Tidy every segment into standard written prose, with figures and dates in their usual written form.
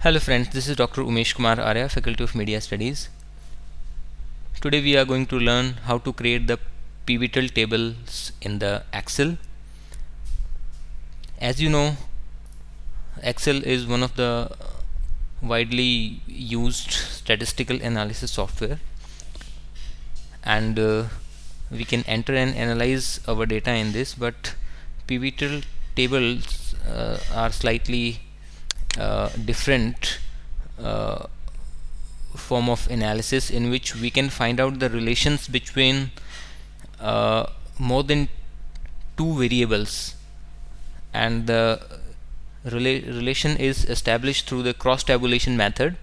Hello friends, this is Dr. Umesh Kumar Arya, Faculty of Media Studies. Today we are going to learn how to create the pivotal tables in the Excel. As you know, Excel is one of the widely used statistical analysis software, and we can enter and analyze our data in this, but pivotal tables are slightly different form of analysis in which we can find out the relations between more than two variables, and the relation is established through the cross tabulation method,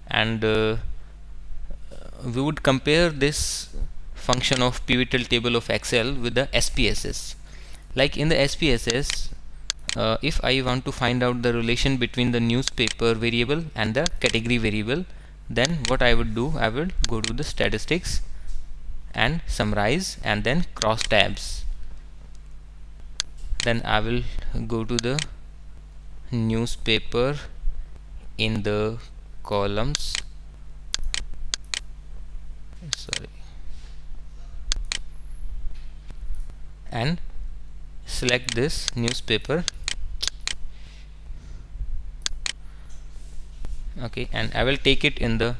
and we would compare this function of pivotal table of Excel with the SPSS. Like in the SPSS, if I want to find out the relation between the newspaper variable and the category variable, then what I would do, I will go to the statistics and summarize and then cross tabs. Then I will go to the newspaper in the columns, and select this newspaper. Okay, and I will take it in the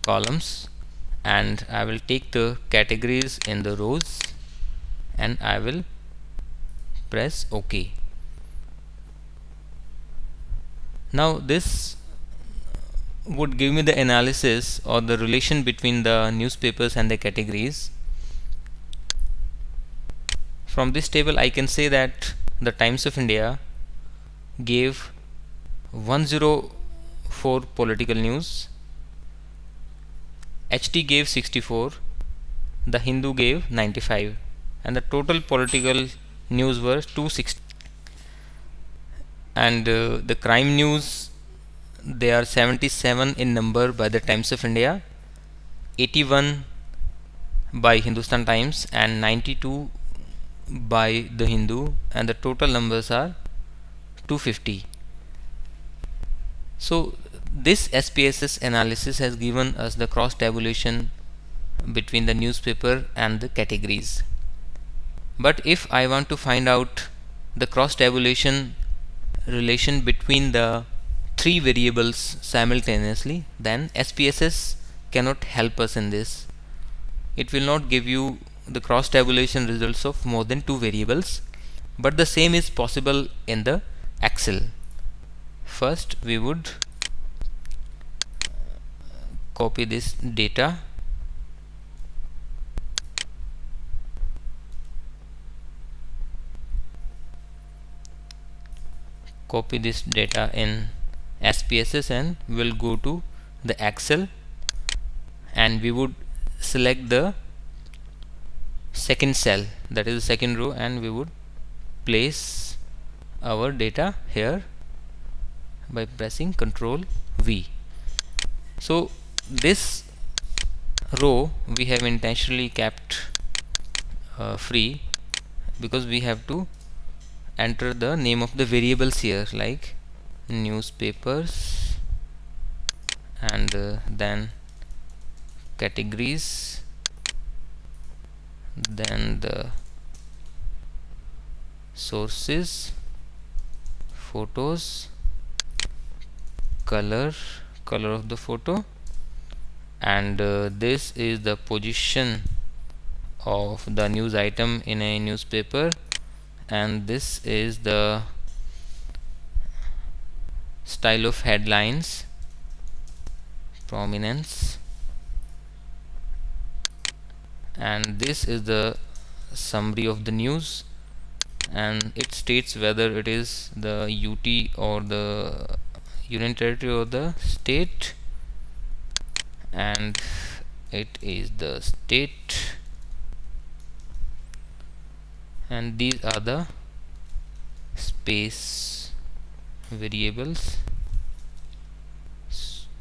columns, and I will take the categories in the rows, and I will press OK. Now this would give me the analysis or the relation between the newspapers and the categories. From this table I can say that the Times of India gave 104 political news, HT gave 64, the Hindu gave 95, and the total political news were 260. And the crime news, they are 77 in number by the Times of India, 81 by Hindustan Times, and 92 by the Hindu, and the total numbers are 250. So this SPSS analysis has given us the cross tabulation between the newspaper and the categories. But if I want to find out the cross tabulation relation between the three variables simultaneously, then SPSS cannot help us in this. It will not give you the cross tabulation results of more than two variables, but the same is possible in the Excel. First we would copy this data, in SPSS, and we'll go to the Excel, and we would select the second cell, that is the second row, and we would place our data here by pressing Ctrl V. So this row we have intentionally kept free, because we have to enter the name of the variables here, like newspapers, and then categories, then the sources, photos, color of the photo, and this is the position of the news item in a newspaper, and this is the style of headlines, prominence, and this is the summary of the news, and it states whether it is the UT or the Union Territory or the state, and it is the state, and these are the space variables,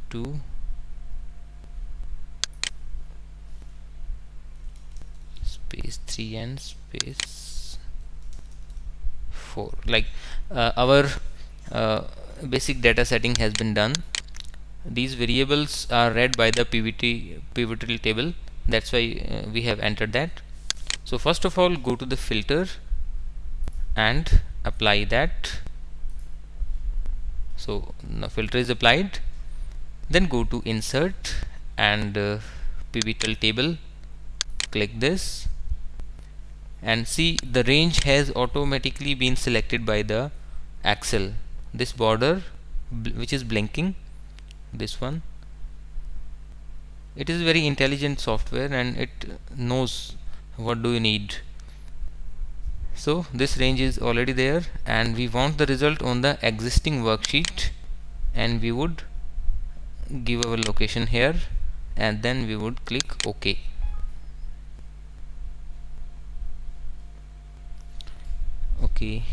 2, space 3, and space 4. Like our basic data setting has been done. These variables are read by the pivotal table, that's why we have entered that. So first of all, go to the filter and apply that. So the filter is applied. Then go to insert and pivotal table, click this, and see the range has automatically been selected by the Excel. This border which is blinking, this one, it is very intelligent software and it knows what do you need. So this range is already there and we want the result on the existing worksheet, and we would give our location here and then we would click OK. Okay.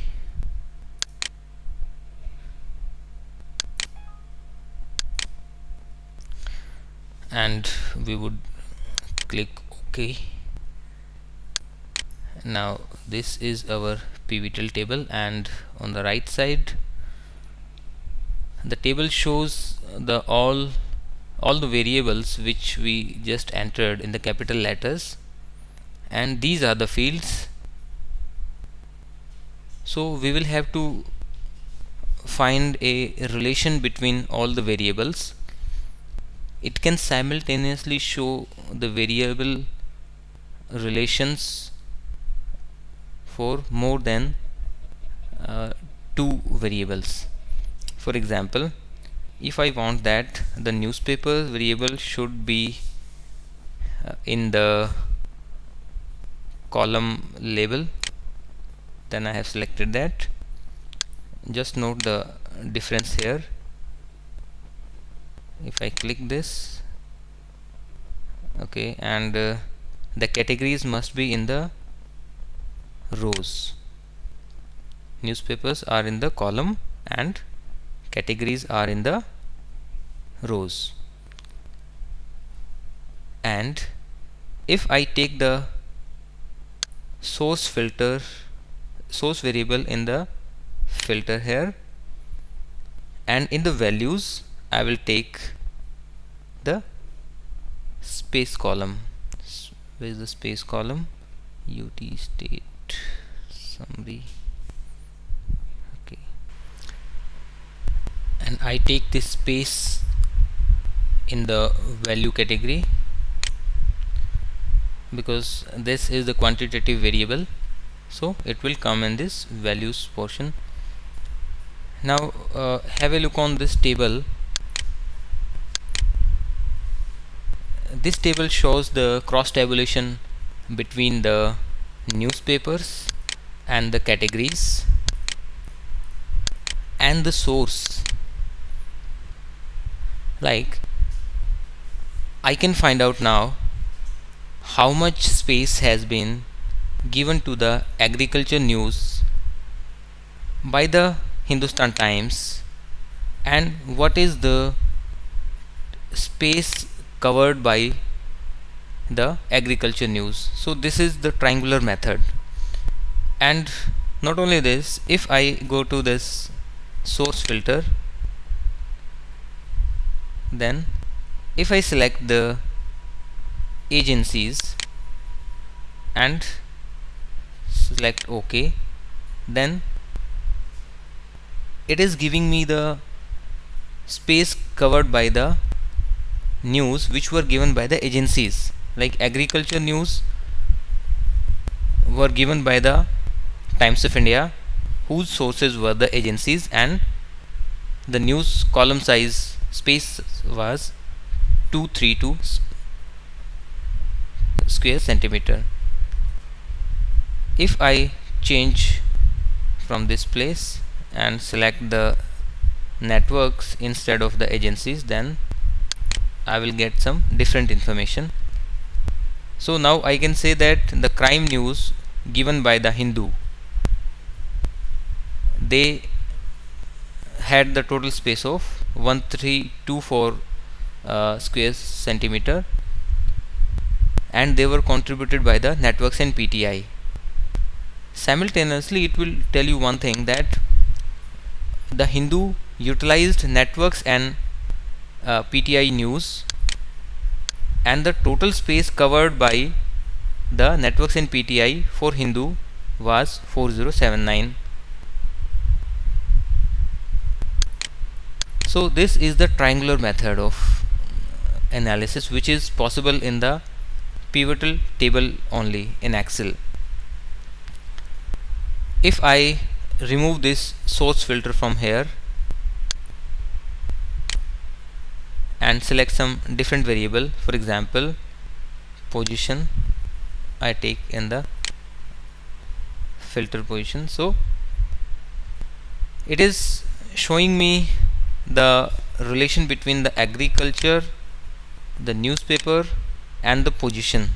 And we would click OK. Now this is our pivotal table, and on the right side the table shows the all the variables which we just entered in the capital letters, and these are the fields. So we will have to find a relation between all the variables. It can simultaneously show the variable relations for more than two variables. For example, if I want that the newspaper variable should be in the column label, then I have selected that. Just note the difference here. If I click this, okay, and the categories must be in the rows. Newspapers are in the column and categories are in the rows. And if I take the source variable in the filter here, and in the values I will take the space column. Where is the space column? UT state summary. Okay, and I take this space in the value category because this is the quantitative variable, so it will come in this values portion. Now have a look on this table. This table shows the cross tabulation between the newspapers and the categories and the source. Like, I can find out now how much space has been given to the agriculture news by the Hindustan Times and what is the space covered by the agriculture news. So this is the triangular method. And not only this, if I go to this source filter, then if I select the agencies and select OK, then it is giving me the space covered by the news which were given by the agencies. Like agriculture news were given by the Times of India, whose sources were the agencies, and the news column size space was 232 square centimeter. If I change from this place and select the networks instead of the agencies, then I will get some different information. So now I can say that the crime news given by the Hindu, they had the total space of 1324 square centimeter, and they were contributed by the networks and PTI. Simultaneously, it will tell you one thing, that the Hindu utilized networks and PTI news, and the total space covered by the networks and PTI for Hindu was 4079. So this is the triangular method of analysis which is possible in the pivotal table only in Excel. If I remove this source filter from here and select some different variable, for example position, I take in the filter position, so it is showing me the relation between the agriculture, the newspaper and the position.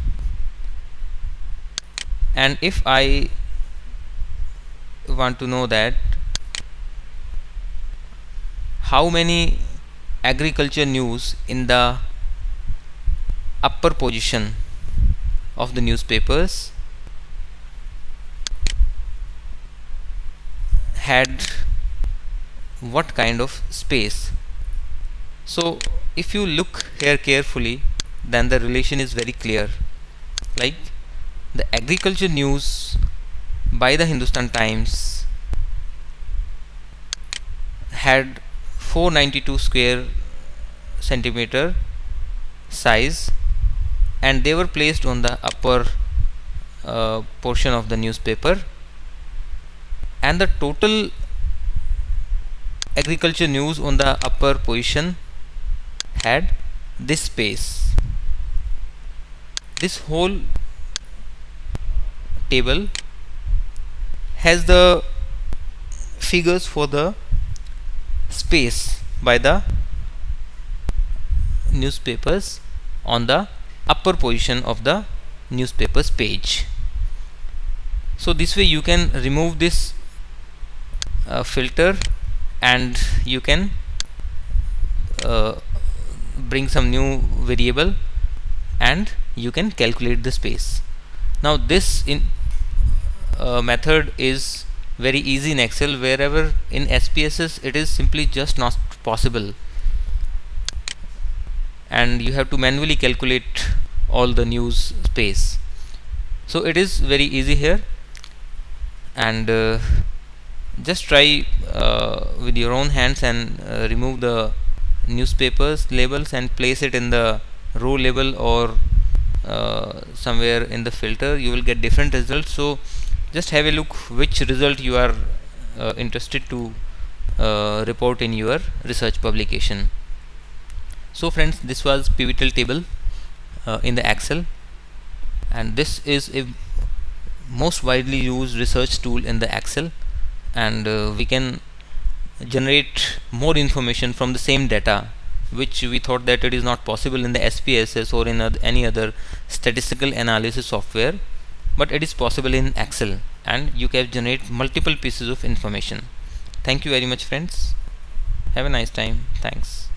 And if I want to know that how many agriculture news in the upper position of the newspapers had what kind of space. So if you look here carefully, then the relation is very clear. Like the agriculture news by the Hindustan Times had 492 square centimeter size, and they were placed on the upper portion of the newspaper, and the total agriculture news on the upper position had this space. This whole table has the figures for the space by the newspapers on the upper position of the newspapers page. So this way you can remove this filter, and you can bring some new variable and you can calculate the space. Now this method is very easy in Excel. Wherever in SPSS it is simply just not possible, and you have to manually calculate all the news space. So it is very easy here, and just try with your own hands and remove the newspapers labels and place it in the row label or somewhere in the filter. You will get different results. So just have a look which result you are interested to report in your research publication. So friends, this was pivotal table in the Excel, and this is a most widely used research tool in the Excel, and we can generate more information from the same data, which we thought that it is not possible in the SPSS or in any other statistical analysis software, but it is possible in Excel, and you can generate multiple pieces of information. Thank you very much friends. Have a nice time. Thanks.